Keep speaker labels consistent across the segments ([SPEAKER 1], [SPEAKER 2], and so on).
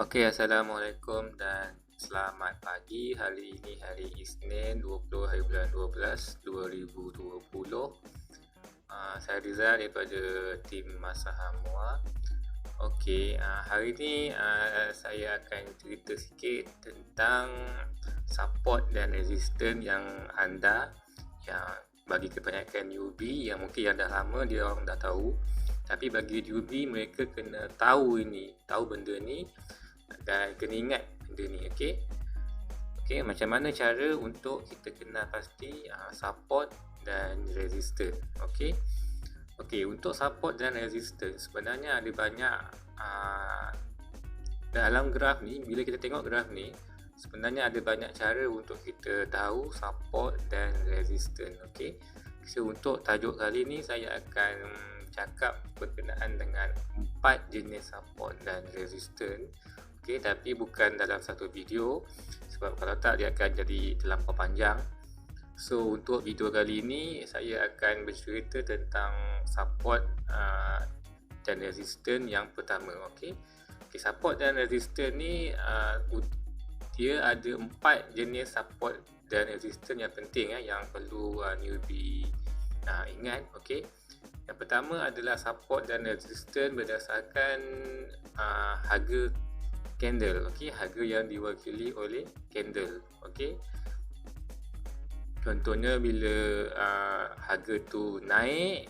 [SPEAKER 1] Okey, Assalamualaikum dan selamat pagi. Hari ini hari Isnin 20 hari bulan 12 2020. Saya Rizal daripada tim Masa Hamwa. Okey, hari ni saya akan cerita sikit tentang support dan resistance yang anda yang bagi kebanyakan newbie yang mungkin yang dah lama dia orang dah tahu, tapi bagi newbie mereka kena tahu benda ni dan kena ingat benda ni. Okey, macam mana cara untuk kita kenal pasti support dan resistance. Okey, untuk support dan resistance sebenarnya ada banyak dalam graf ni. Bila kita tengok graf ni, sebenarnya ada banyak cara untuk kita tahu support dan resistance. Okey, so untuk tajuk kali ni saya akan cakap berkenaan dengan 4 jenis support dan resistance. Okey, tapi bukan dalam satu video, sebab kalau tak dia akan jadi terlampau panjang. So untuk video kali ini saya akan bercerita tentang support dan resistance yang pertama. Okey, support dan resistance ni dia ada 4 jenis support dan resistance yang penting yang perlu newbie ingat. Okey, yang pertama adalah support dan resistance berdasarkan harga candle. Okey, harga yang diwakili oleh candle. Okey, contohnya bila harga tu naik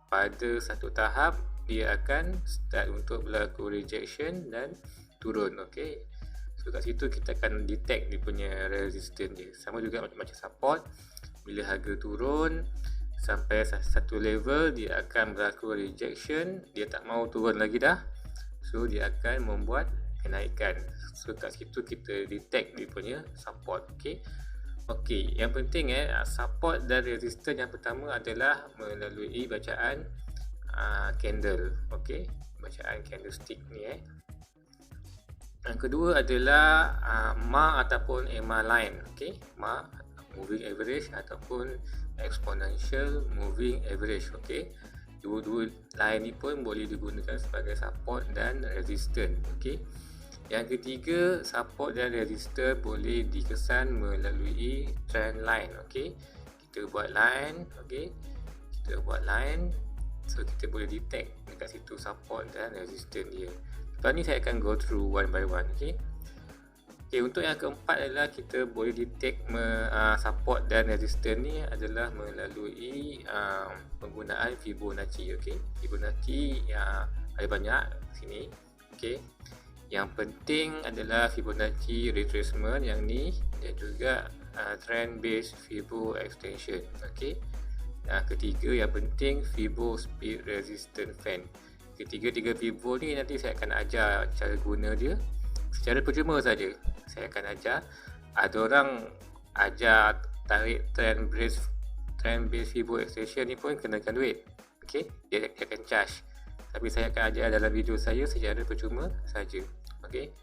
[SPEAKER 1] pada satu tahap, dia akan start untuk berlaku rejection dan turun. Okey, so kat situ kita akan detect dia punya resistance dia. Sama juga macam support, bila harga turun sampai satu level dia akan berlaku rejection, dia tak mau turun lagi dah, so dia akan membuat kenaikan. So kat situ kita detect dia punya support. Okey, yang penting support dan resistance yang pertama adalah melalui bacaan candle. Okey, bacaan candlestick ni Yang kedua adalah MA ataupun EMA line. Okey, MA moving average ataupun exponential moving average. Okey, dua-dua line ni pun boleh digunakan sebagai support dan resistance. Okey, yang ketiga, support dan resistance boleh dikesan melalui trend line. Okey, kita buat line. Okey, kita buat line, so kita boleh detect dekat situ support dan resistance dia. Lepas ni saya akan go through one by one. Okey, untuk yang keempat adalah kita boleh detect support dan resistance ni adalah melalui penggunaan Fibonacci. Okey, Fibonacci ada banyak sini. Okey, yang penting adalah Fibonacci retracement yang ni, dan juga trend based Fibo extension. Okey, ketiga yang penting Fibo speed resistance fan. Ketiga-tiga Fibo ni nanti saya akan ajar cara guna dia secara percuma saja. Saya akan ajar. Ada orang ajar tarik trend based Fibo extension ni pun kenakan duit. Okey, dia akan charge. Tapi saya akan ajar dalam video saya secara percuma saja. Okey.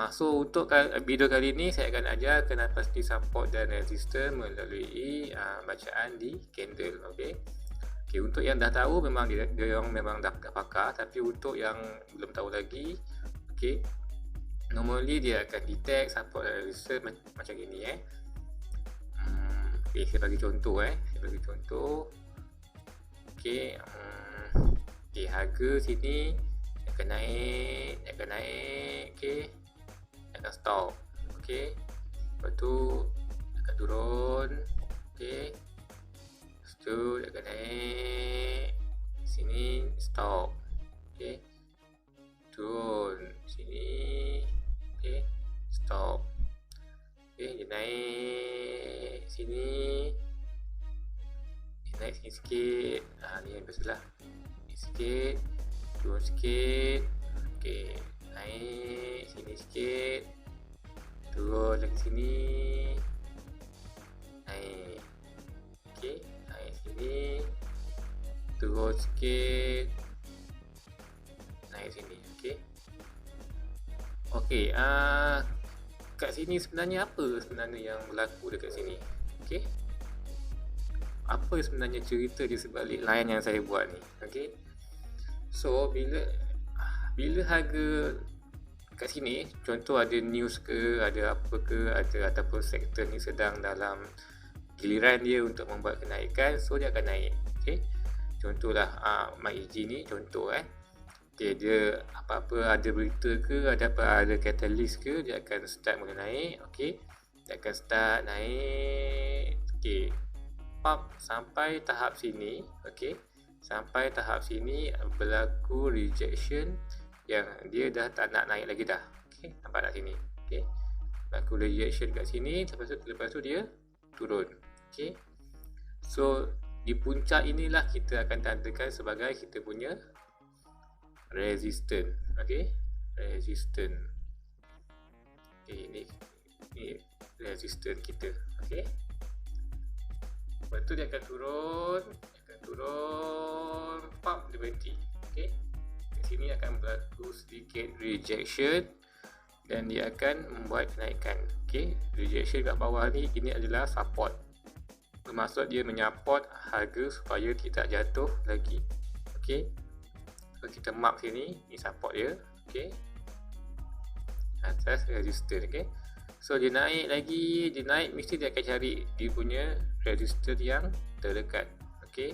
[SPEAKER 1] So untuk video kali ini saya akan ajar kenapa pasti support dan resistance melalui bacaan di candle. Okey, untuk yang dah tahu memang dia orang memang dah pakar, tapi untuk yang belum tahu lagi, okey, normally dia akan detect support dan resistance macam gini. Okey, saya bagi contoh. Okey, harga sini akan naik, okey, akan stop. Okey, lepas tu akan turun. Okey, lepas tu akan naik sini, stop. Okey, turun sini, okey, stop. Okey, dia naik sini, sikit. Ni yang biasalah, sikit, turun sikit. Okey, naik sini sikit, turun lagi sini, naik. Okey, naik sini, turun sikit, naik sini. Okey, kat sini sebenarnya apa yang berlaku dekat sini? Okey, apa sebenarnya cerita di sebalik line yang saya buat ni? Okey, so bila harga kat sini contoh ada news ke, ada apa ke, ada ataupun sektor ni sedang dalam giliran dia untuk membuat kenaikan, so dia akan naik. Okey, contohlah MyEG ni contoh okay, dia apa-apa ada berita ke, ada catalyst ke, dia akan start mula naik. Okey, dia akan start naik. Okey, pop sampai tahap sini. Okey, sampai tahap sini berlaku rejection yang dia dah tak nak naik lagi dah. Okey, nampak tak sini? Okey, berlaku rejection kat sini, lepas tu dia turun. Okey, so di puncak inilah kita akan tandakan sebagai kita punya resistance. Okey, resistance. Okey, ni resistance kita. Okey, lepas tu dia akan turun, pump dia berhenti. Okey, di sini akan berlaku sedikit rejection dan dia akan membuat kenaikan. Okey, rejection kat bawah ni, ini adalah support, bermaksud dia menyupport harga supaya tidak jatuh lagi. Okey, so kita mark sini, ni support dia. Okey, atas resistance. Okey, so dia naik lagi, dia naik, mesti dia akan cari dia punya resistance yang terdekat. Okey,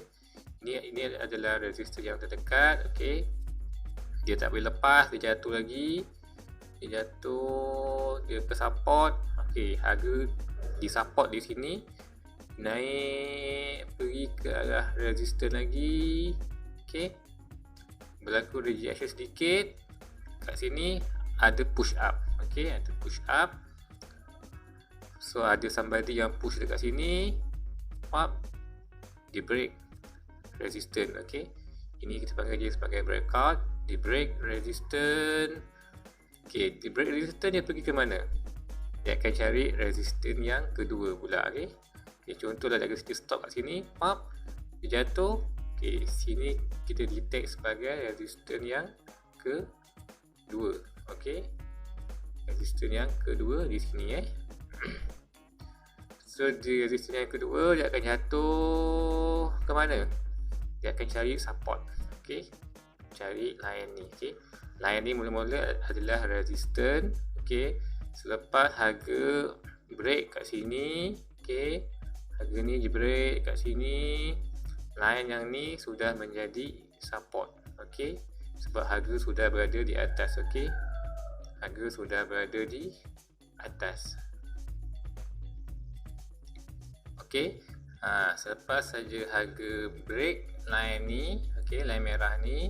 [SPEAKER 1] ini adalah resistance yang terdekat. Okey, dia tak boleh lepas, dia jatuh lagi, dia jatuh, dia ke support. Okey, harga di support di sini, naik pergi ke arah resistance lagi. Okey, berlaku rejection sedikit, kat sini ada push up. Okey, ada push up, so ada somebody yang push dekat sini, pop, dia break resistance. Okey, ini kita panggil dia sebagai breakout. Dia break resistance. Okey, dia break resistance, dia pergi ke mana? Dia akan cari resistance yang kedua pula. Okey, okay, contohlah dari sini stop kat sini, pop, dia jatuh. Okey, sini kita detect sebagai resistance yang kedua. Okey, resistance yang kedua di sini so di resistance yang kedua, dia akan jatuh ke mana? Dia akan cari support. Okey, cari line ni. Okey, line ni mula-mula adalah resistance. Okey, selepas harga break kat sini, okey, harga ni di break kat sini, line yang ni sudah menjadi support. Okey, sebab harga sudah berada di atas. Okey, harga sudah berada di atas. Okey, selepas saja harga break line ni, okey, line merah ni,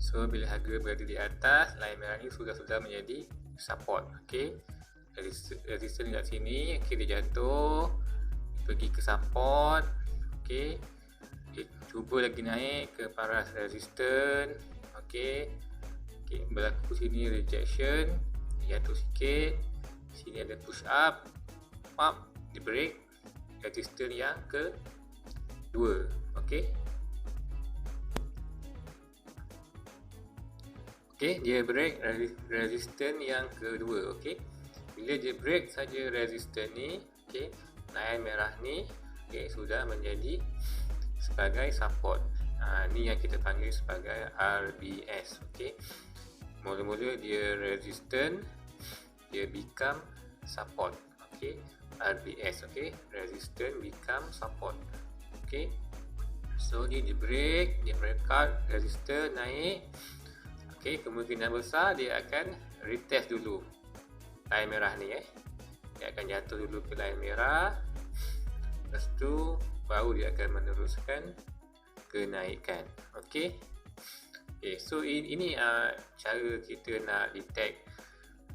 [SPEAKER 1] so bila harga berada di atas, line merah ni sudah menjadi support. Okey, resistance kat sini. Okey, dia jatuh, pergi ke support. Okey, dia cuba lagi naik ke paras resistance. Okey, berlaku sini rejection, jatuh sikit. Sini ada push up, pump, di break resistance yang kedua. Okey, dia break resistance yang kedua. Okey, bila dia break saja resistance ni, okey, line merah ni, okey, sudah menjadi sebagai support. Ni yang kita panggil sebagai RBS. Okey, mula-mula dia resistance, dia become support. Okey, RBS. Okey, resistance become support. Okey, so dia break, dia breakout, resistance naik. Okey, kemungkinan besar dia akan retest dulu line merah ni. Dia akan jatuh dulu ke line merah, lepas tu baru dia akan meneruskan kenaikan. Okey, so ini cara kita nak detect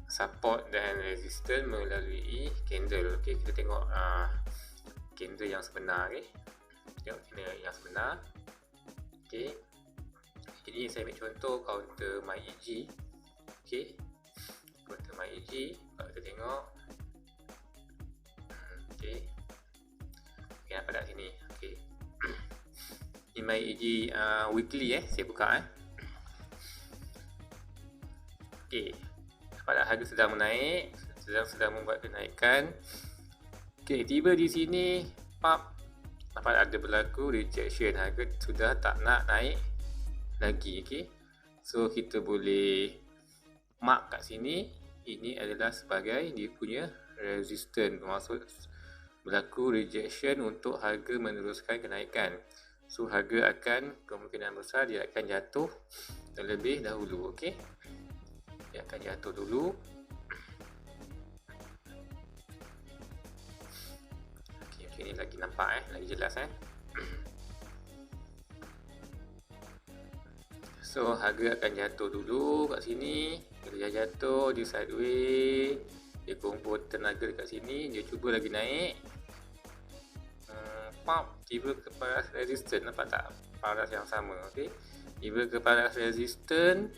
[SPEAKER 1] support dan resistance melalui candle. Okey, kita tengok candle yang sebenar. Okey, tengok candle yang sebenar. Okey, jadi saya ambil contoh counter MyEG. Okey, counter MyEG, kalau kita tengok, okey, nampak tak sini? Okey, ini MyEG weekly saya buka. Okey, nampak tak harga sedang menaik, sedang membuat kenaikan. Okey, tiba di sini, pop, nampak ada berlaku rejection, harga sudah tak nak naik lagi. Okey, so kita boleh mark kat sini, ini adalah sebagai dia punya resistance, bermaksud berlaku rejection untuk harga meneruskan kenaikan. So harga akan kemungkinan besar dia akan jatuh terlebih dahulu. Okey, dia akan jatuh dulu. Okey, ini lagi nampak lagi jelas So harga akan jatuh dulu kat sini. Bila dia jatuh, dia sideways, dia kumpul tenaga dekat sini, dia cuba lagi naik. Pop, tiba ke paras resistance, nampak tak? Paras yang sama, okey. Tiba ke paras resistance,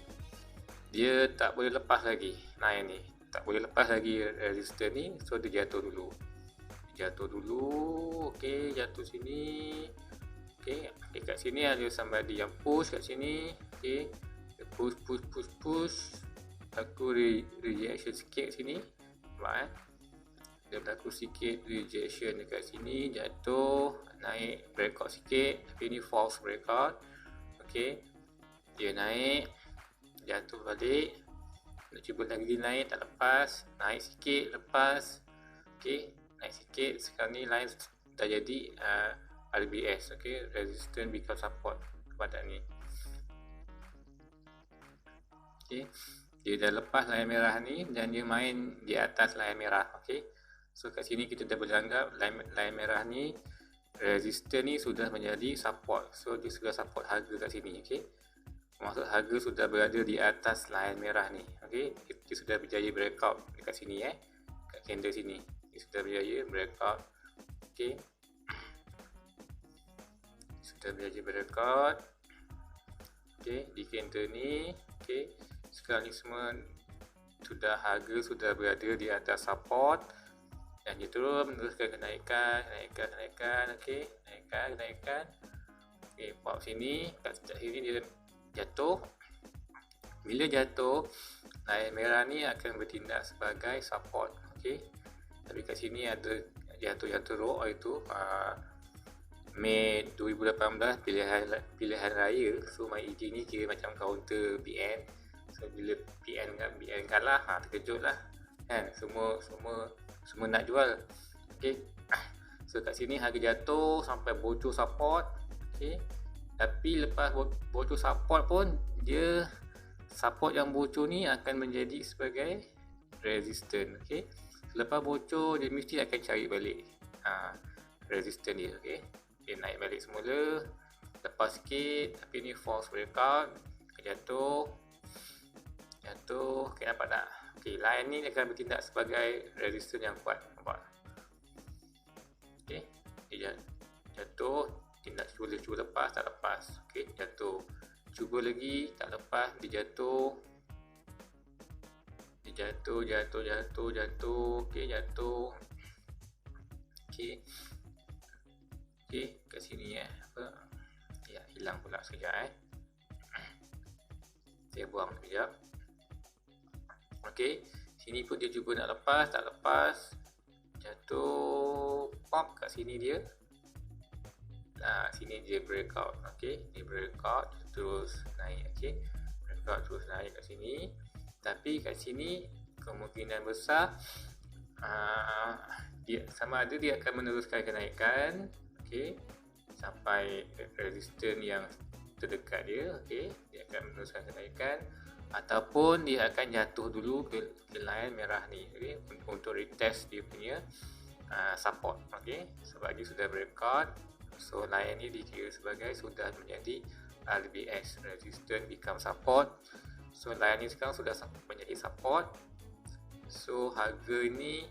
[SPEAKER 1] dia tak boleh lepas lagi naik ni. Tak boleh lepas lagi resistance ni, so dia jatuh dulu. Jatuh dulu, okey, jatuh sini. Okey, dekat sini ada somebody yang push kat sini. Okey, push. Aku rejection sikit sini. Nampak dia berlaku sikit rejection dekat sini, jatuh, naik, breakout sikit, tapi ni false breakout. Okey, dia naik, jatuh balik, nak cuba lagi naik, tak lepas, naik sikit, lepas. Okey, naik sikit, sekarang ni line dah jadi RBS. Okey, resistance become support pada ni. Okey, dia dah lepas line merah ni dan dia main di atas line merah. Okey, so kat sini kita dah boleh anggap line merah ni, resistance ni sudah menjadi support. So dia sudah support harga kat sini. Okey, maksud harga sudah berada di atas line merah ni. Okey, dia sudah berjaya breakout dekat sini kat candle sini. Dia sudah berjaya breakout. Okey, sudah berjaya breakout. Okey, di candle ni. Okey, sekarang ni semua sudah, harga sudah berada di atas support dan dia terus meneruskan kenaikan. Okey, naikkan. Okey, pop sini, kat sini dia jatuh. Bila jatuh, line merah ni akan bertindak sebagai support. Okey, tapi kat sini ada jatuh teruk, itu Mei 2018 pilihan raya. So MyEG ni kira macam counter BN. So bila BN kalah, terkejut lah kan, semua nak jual. Okey, so kat sini harga jatuh sampai bocor support. Okey, tapi lepas bocor support pun, dia support yang bocor ni akan menjadi sebagai resistance. Okey, lepas bocor dia mesti akan cari balik resistance dia. Okey, dia naik balik semula, lepas sikit, tapi ni false breakout, jatuh. Okey, nampak tak? Okey, line ni akan bertindak sebagai resistance yang kuat, nampak? Okey, dia jatuh, tindak cuba lepas, tak lepas. Okey, jatuh, cuba lagi, tak lepas, dia jatuh. Okey, jatuh. Okey, kat sini ya, hilang pula sekejap saya buang sekejap. Okey, sini pun dia cuba nak lepas, tak lepas, jatuh, pop kat sini dia. Sini dia breakout. Okey, dia breakout terus naik. Okey, breakout terus naik kat sini. Tapi kat sini kemungkinan besar dia sama ada dia akan meneruskan kenaikan. Okey, sampai resistance yang terdekat dia. Okey, dia akan meneruskan kenaikan, ataupun dia akan jatuh dulu ke line merah ni. Okey, untuk retest dia punya support. Okey, sebab dia sudah breakout, so line ni dikira sebagai sudah menjadi RBS, resistance become support. So line ni sekarang sudah menjadi support. So harga ni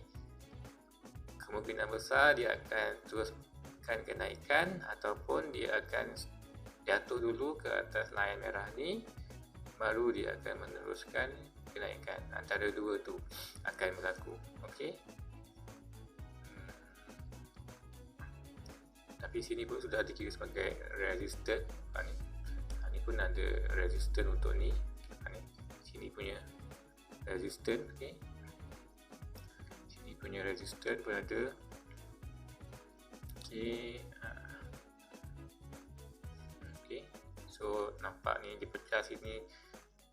[SPEAKER 1] kemungkinan besar dia akan teruskan kenaikan, ataupun dia akan jatuh dulu ke atas line merah ni, baru dia akan meneruskan kenaikan. Antara dua tu akan berlaku. Okey, tapi sini pun sudah dikira sebagai resistance. Ni pun ada resistance untuk ni. Sini punya resistance. Okey, sini punya resistance pun ada. Okey, so nampak ni dia pecah sini,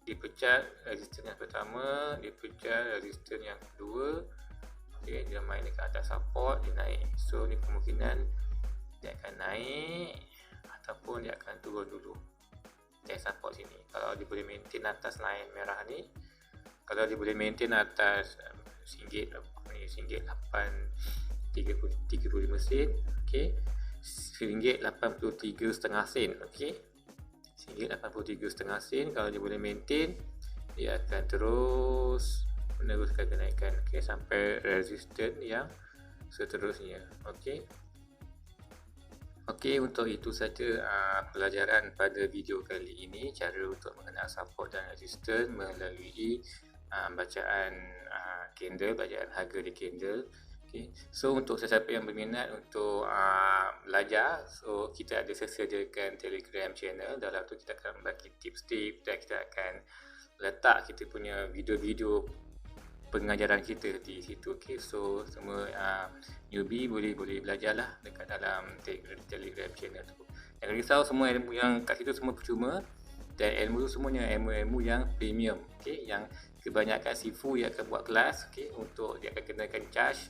[SPEAKER 1] dipecat resistance yang pertama, dipecat resistance yang kedua. Okay, dia main dekat atas support, dia naik. So ni kemungkinan dia akan naik ataupun dia akan turun dulu. Test support sini. Kalau dia boleh maintain atas line merah ni, kalau dia boleh maintain atas RM8.35 sen, okey. RM83.5 okey. RM83.5 kalau dia boleh maintain, dia akan terus meneruskan kenaikan, okey, sampai resistance yang seterusnya. Okey. Okey, untuk itu saja pelajaran pada video kali ini, cara untuk mengenal support dan resistance melalui bacaan candle, bacaan harga di candle. Okay. So untuk sesiapa yang berminat untuk belajar, so kita ada sediakan Telegram channel. Dalam tu kita akan bagi tips-tips dan kita akan letak kita punya video-video pengajaran kita di situ. Okay. So semua newbie boleh belajarlah dekat dalam Telegram channel tu. Jangan risau, semua ilmu yang kat situ semua percuma, dan ilmu tu semuanya ilmu yang premium. Okay. Yang kebanyakan Sifu yang akan buat kelas, okay, untuk dia akan kenakan charge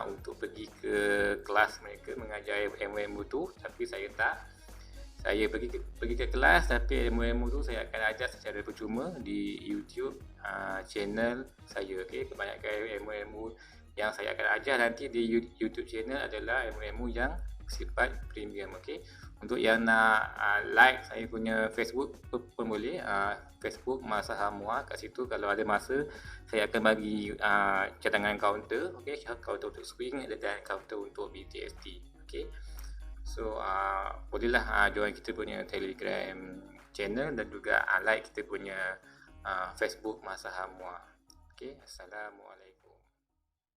[SPEAKER 1] untuk pergi ke kelas mereka mengajar ilmu-ilmu tu. Tapi saya tak, saya pergi ke kelas, tapi ilmu-ilmu tu saya akan ajar secara percuma di YouTube channel saya. Okay. Kebanyakan ilmu-ilmu yang saya akan ajar nanti di YouTube channel adalah ilmu-ilmu yang sifat premium. Okay. Untuk yang nak like saya punya Facebook pun boleh, Facebook Masa Hamwa. Kat situ kalau ada masa saya akan bagi cadangan counter, okey, counter untuk swing dan counter untuk BTST. Okey. So bolehlah join kita punya Telegram channel dan juga like kita punya Facebook Masa Hamwa. Okey, assalamualaikum.